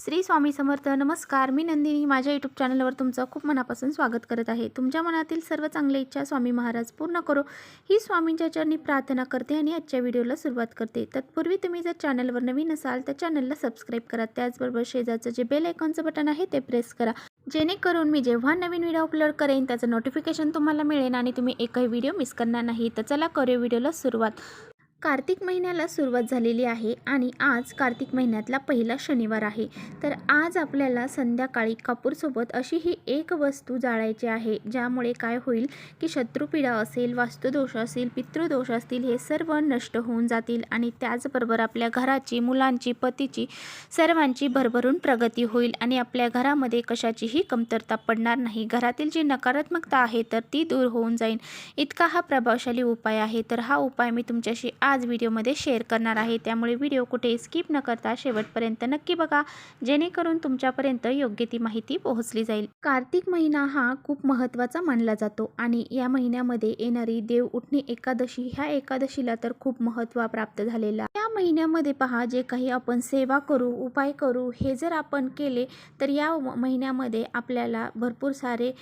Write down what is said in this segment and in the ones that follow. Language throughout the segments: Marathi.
श्री स्वामी समर्थ. नमस्कार, मी नंदिनी. माझ्या यूट्यूब चॅनलवर तुमचं खूप मनापासून स्वागत करत आहे. तुमच्या मनातील सर्व चांगल्या इच्छा स्वामी महाराज पूर्ण करो ही स्वामींच्या चरणी प्रार्थना करते आणि आजच्या व्हिडिओला सुरुवात करते. तत्पूर्वी तुम्ही जर चॅनलवर नवीन असाल तर चॅनलला सबस्क्राईब करा. त्याचबरोबर शेजारचं जे बेल आयकॉनचं बटन आहे ते प्रेस करा, जेणेकरून मी जेव्हा नवीन व्हिडिओ अपलोड करेन त्याचं नोटिफिकेशन तुम्हाला मिळेल आणि तुम्ही एकही व्हिडिओ मिस करणार नाही. तर चला करूया व्हिडिओला सुरुवात. कार्तिक महिन्याला सुरुवात झालेली आहे आणि आज कार्तिक महिन्यातला पहिला शनिवार आहे. तर आज आपल्याला संध्याकाळी कापूरसोबत अशी ही एक वस्तू जाळायची आहे, ज्यामुळे काय होईल की शत्रुपीडा असेल, वास्तुदोष असेल, पितृदोष असतील, हे सर्व नष्ट होऊन जातील आणि त्याचबरोबर आपल्या घराची, मुलांची, पतीची, सर्वांची भरभरून प्रगती होईल आणि आपल्या घरामध्ये कशाचीही कमतरता पडणार नाही. घरातील जी नकारात्मकता आहे तर ती दूर होऊन जाईल. इतका हा प्रभावशाली उपाय आहे. तर हा उपाय मी तुमच्याशी आज व्हिडिओमध्ये शेअर करणार आहे, त्यामुळे व्हिडिओ कुठे स्किप न करता शेवटपर्यंत नक्की बघा, जेणेकरून तुमच्यापर्यंत योग्य ती माहिती पोहोचली जाईल. कार्तिक महिना हा खूप महत्त्वाचा मानला जातो आणि या महिन्यामध्ये येणारी देव उठणी एकादशी, ह्या एकादशीला तर खूप महत्त्व प्राप्त झालेला. या महिन्यामध्ये पहा, जे काही आपण सेवा करू, उपाय करू, हे जर आपण केले तर या महिन्यामध्ये आपल्याला भरपूर सारे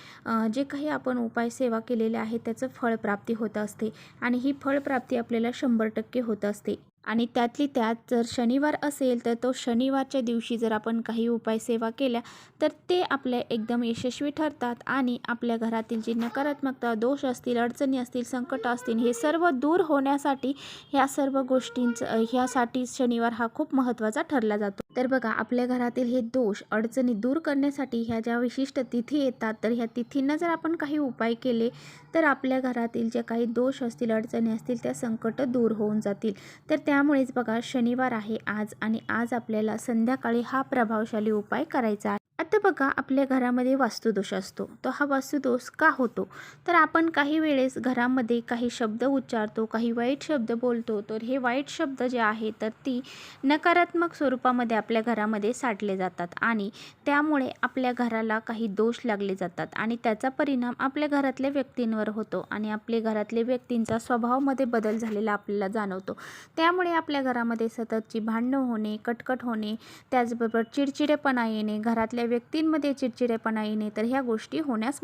जे काही आपण उपाय सेवा केलेले आहे त्याचं फळप्राप्ती होत असते आणि ही फळप्राप्ती आपल्याला 100% होत असते. आणि त्यातली त्यात जर शनिवार असेल तर तो शनिवारच्या दिवशी जर आपण काही उपाय सेवा केल्या तर ते आपल्या एकदम यशस्वी ठरतात आणि आपल्या घरातील जी नकारात्मकता, दोष असतील, अडचणी असतील, संकट असतील, हे सर्व दूर होण्यासाठी ह्या सर्व गोष्टींचं ह्यासाठी शनिवार हा खूप महत्त्वाचा ठरला जातो. तर बघा, आपल्या घरातील हे दोष, अडचणी दूर करण्यासाठी ह्या ज्या विशिष्ट तिथी येतात तर ह्या तिथींना जर आपण काही उपाय केले तर आपल्या घरातील जे काही दोष असतील, अडचणी असतील, त्या संकट दूर होऊन जातील. तर त्यामुळेच बघा, शनिवार आहे आज आणि आज आपल्याला संध्याकाळी हा प्रभावशाली उपाय करायचा आहे. आता बघा, आपल्या घरामध्ये वास्तुदोष असतो. तो हा वास्तुदोष का होतो तर आपण काही वेळेस घरामध्ये काही शब्द उच्चारतो, काही वाईट शब्द बोलतो, तर हे वाईट शब्द जे आहे तर ती नकारात्मक स्वरूपामध्ये आपल्या घरामध्ये साठले जातात आणि त्यामुळे आपल्या घराला काही दोष लागले जातात आणि त्याचा परिणाम आपल्या घरातल्या व्यक्तींवर होतो आणि आपल्या घरातल्या व्यक्तींचा स्वभावामध्ये बदल झालेला आपल्याला जाणवतो. त्यामुळे आपल्या घरामध्ये सततची भांडणं होणे, कटकट होणे, त्याचबरोबर चिडचिडेपणा येणे, घरातल्या व्यक्तींमध्ये चिडचिडेपणा येणे, तर ह्या गोष्टी होण्यास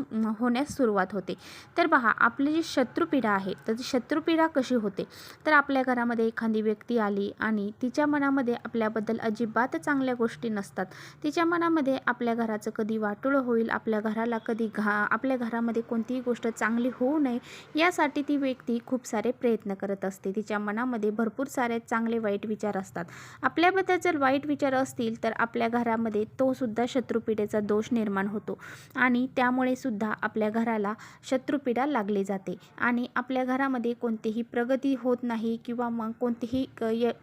सुरुवात होते. तर पहा, आपली जी शत्रुपीडा आहे तर ती शत्रुपीडा कशी होते तर आपल्या घरामध्ये एखादी व्यक्ती आली आणि तिच्या मनामध्ये आपल्याबद्दल अजिबात चांगल्या गोष्टी नसतात. तिच्या मनामध्ये आपल्या घराचं कधी वाटोळं होईल, आपल्या घराला कधी आपल्या घरामध्ये कोणतीही गोष्ट चांगली होऊ नये यासाठी ती व्यक्ती खूप सारे प्रयत्न करत असते. तिच्या मनामध्ये भरपूर सारे चांगले वाईट विचार असतात. आपल्याबद्दल जर वाईट विचार असतील तर आपल्या घरामध्ये तो सुद्धा शत्रुपीडेचा दोष निर्माण होतो आणि त्यामुळे सुद्धा आपल्या घराला शत्रुपीडा लागली जाते आणि आपल्या घरामध्ये कोणतीही प्रगती होत नाही किंवा मग कोणतेही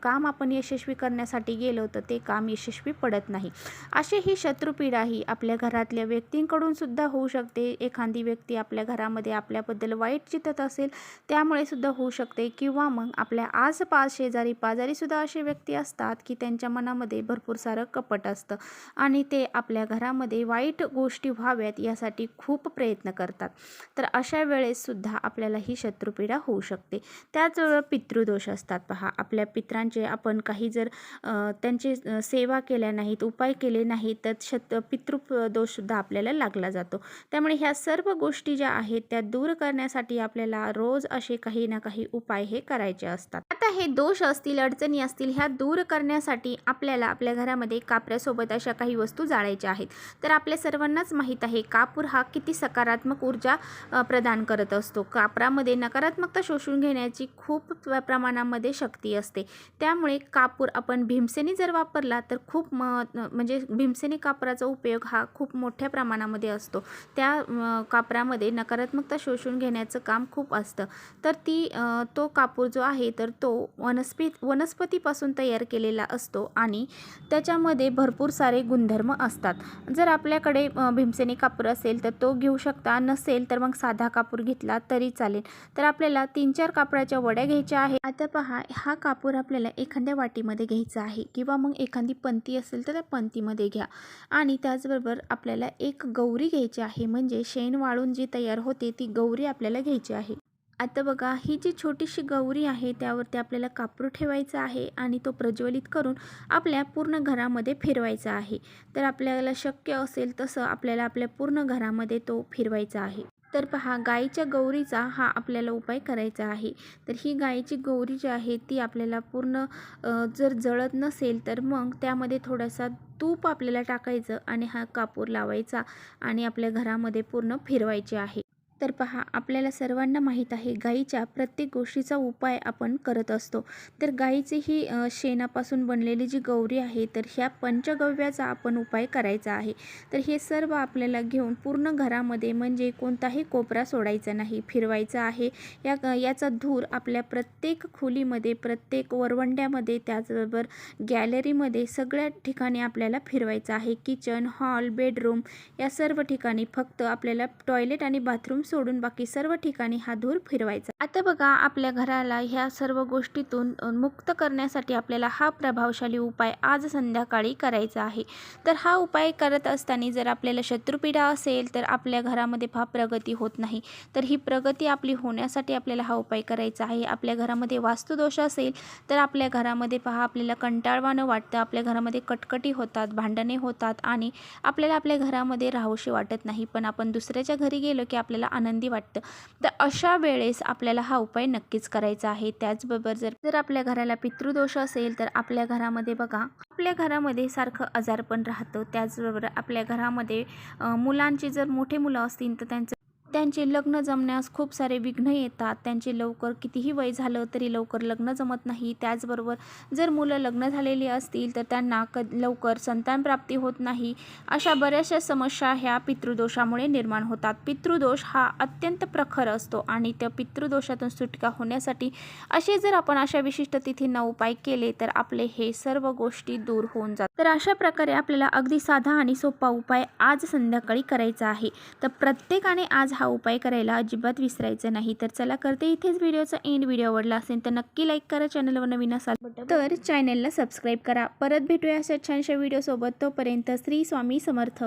काम आपण यशस्वी करण्यासाठी गेलो तर ते काम यशस्वी पडत नाही. अशी ही शत्रुपीडा ही आपल्या घरातल्या व्यक्तींकडून सुद्धा होऊ शकते. एखादी व्यक्ती आपल्या घरामध्ये आपल्याबद्दल वाईट चिंतत असेल त्यामुळे सुद्धा होऊ शकते किंवा मग आपल्या आसपास शेजारी पाजारी सुद्धा असे व्यक्ती असतात की त्यांच्या मनामध्ये भरपूर सारं कपट असतं आणि ते आपल्या घरामध्ये वाईट गोष्टी व्हाव्यात यासाठी खूप प्रयत्न करतात. तर अशा वेळेस सुद्धा आपल्याला ही शत्रुपीडा होऊ शकते. त्याचबरोबर पितृदोष असतात. पहा, आपल्या पितरांचे आपण काही जर त्यांची सेवा केल्या नाहीत, उपाय केले नाहीत तर पितृदोष सुद्धा आपल्याला लागला जातो. त्यामुळे ह्या सर्व गोष्टी ज्या आहेत त्या दूर करण्यासाठी आपल्याला रोज असे काही ना काही उपाय हे करायचे असतात. आता हे दोष असतील, अडचणी असतील, ह्या दूर करण्यासाठी आपल्याला आपल्या घरामध्ये कापरासोबत अशा काही वस्तू जाळायच्या आहेत. तर आपल्या सर्वांनाच माहीत आहे कापूर हा किती सकारात्मक ऊर्जा प्रदान करत असतो. कापरामध्ये नकारात्मकता शोषून घेण्याची खूप प्रमाणामध्ये शक्ती असते. त्यामुळे कापूर आपण भीमसेनी जर वापरला तर खूप म्हणजे भीमसेनी कापराचा उपयोग हा खूप मोठ्या प्रमाणामध्ये असतो. त्या कापरामध्ये नकारात्मकता शोषून घेण्याचं काम खूप असतं. तर तो कापूर जो आहे तर तो वनस्पतीपासून तयार केलेला असतो आणि त्याच्यामध्ये भरपूर सारे गुणधर्म असतात. जर आपल्याकडे भीमसेनी कापूर असेल तर तो घेऊ शकता, नसेल तर मग साधा कापूर घेतला तरी चालेल. तर आपल्याला 3-4 कापराच्या वड्या घ्यायच्या आहेत. आता पहा, हा कापूर आपल्याला एखाद्या वाटीमध्ये घ्यायचा आहे किंवा मग एखादी पंती असेल तर त्या पंतीमध्ये घ्या आणि त्याचबरोबर आपल्याला एक गौरी घ्यायची आहे, म्हणजे शेण वाळून जी तयार होते ती गौरी आपल्याला घ्यायची आहे. आता बघा, ही जी छोटीशी गौरी आहे त्यावरती आपल्याला कापूर ठेवायचा आहे आणि तो प्रज्वलित करून आपल्या पूर्ण घरामध्ये फिरवायचा आहे. तर आपल्याला शक्य असेल तसं आपल्याला आपल्या पूर्ण घरामध्ये तो फिरवायचा आहे. तर पहा, गाईच्या गौरीचा हा आपल्याला उपाय करायचा आहे. तर ही गाईची गौरी जी आहे ती आपल्याला पूर्ण जर जळत नसेल तर मग त्यामध्ये थोडासा तूप आपल्याला टाकायचं आणि हा कापूर लावायचा आणि आपल्या घरामध्ये पूर्ण फिरवायचे आहे. तर पहा, आपल्याला सर्वांना माहीत आहे गाईच्या प्रत्येक गोष्टीचा उपाय आपण करत असतो. तर गाईची ही शेणापासून बनलेली जी गौरी आहे तर ह्या पंचगव्याचा आपण उपाय करायचा आहे. तर हे सर्व आपल्याला घेऊन पूर्ण घरामध्ये म्हणजे कोणताही कोपरा सोडायचा नाही, फिरवायचा आहे. याचा धूर आपल्या प्रत्येक खोलीमध्ये, प्रत्येक वरवंड्यामध्ये, त्याचबरोबर गॅलरीमध्ये सगळ्या ठिकाणी आपल्याला फिरवायचा आहे. किचन, हॉल, बेडरूम या सर्व ठिकाणी, फक्त आपल्याला टॉयलेट आणि बाथरूम सोडून बाकी सर्व ठिकाणी हा धूर फिरवायचा. आता बघा, आपल्या घराला ह्या सर्व गोष्टीतून मुक्त करण्यासाठी आपल्याला हा प्रभावशाली उपाय आज संध्याकाळी करायचा आहे. तर हा उपाय करत असताना जर आपल्याला शत्रुपीडा असेल तर आपल्या घरामध्ये प्रगती होत नाही. तर ही प्रगती आपली होण्यासाठी आपल्याला हा उपाय करायचा आहे. आपल्या घरामध्ये वास्तुदोष असेल तर आपल्या घरामध्ये आपल्याला कंटाळवाणं वाटतं, आपल्या घरामध्ये कटकटी होतात, भांडणे होतात आणि आपल्याला आपल्या घरामध्ये राहूशी वाटत नाही. पण आपण दुसऱ्याच्या घरी गेलो की आपल्याला आनंदी वाटतं. तर अशा वेळेस आपल्याला हा उपाय नक्कीच करायचा आहे. त्याचबरोबर जर आपल्या घराला पितृदोष असेल तर आपल्या घरामध्ये बघा, आपल्या घरामध्ये सारखं आजारपण राहतं. त्याचबरोबर आपल्या घरामध्ये मुलांची जर मोठे मुलं असतील तर त्यांचे लग्न जमण्यास खूप सारे विघ्न येतात. त्यांचे लवकर कितीही वय झालं तरी लवकर लग्न जमत नाही. त्याचबरोबर जर मुलं लग्न झालेली असतील तर त्यांना लवकर संतानप्राप्ती होत नाही. अशा बऱ्याचशा समस्या ह्या पितृदोषामुळे निर्माण होतात. पितृदोष हा अत्यंत प्रखर असतो आणि त्या पितृदोषातून सुटका होण्यासाठी जर आपण अशा विशिष्ट तिथींना उपाय केले तर आपले हे सर्व गोष्टी दूर होऊन जातात. तर अशा प्रकारे आपल्याला अगदी साधा आणि सोपा उपाय आज संध्याकाळी करायचा आहे. तर प्रत्येकाने आज हा उपाय करायला अजिबात विसरायचं नाही. तर चला, करते इथेच व्हिडिओचा एंड. व्हिडिओ आवडला असेल तर नक्की लाईक करा. चॅनलवर नवीन असाल तर चॅनलला सबस्क्राईब करा. परत भेटूया अशा छानशा व्हिडिओ सोबत. तोपर्यंत श्री स्वामी समर्थ.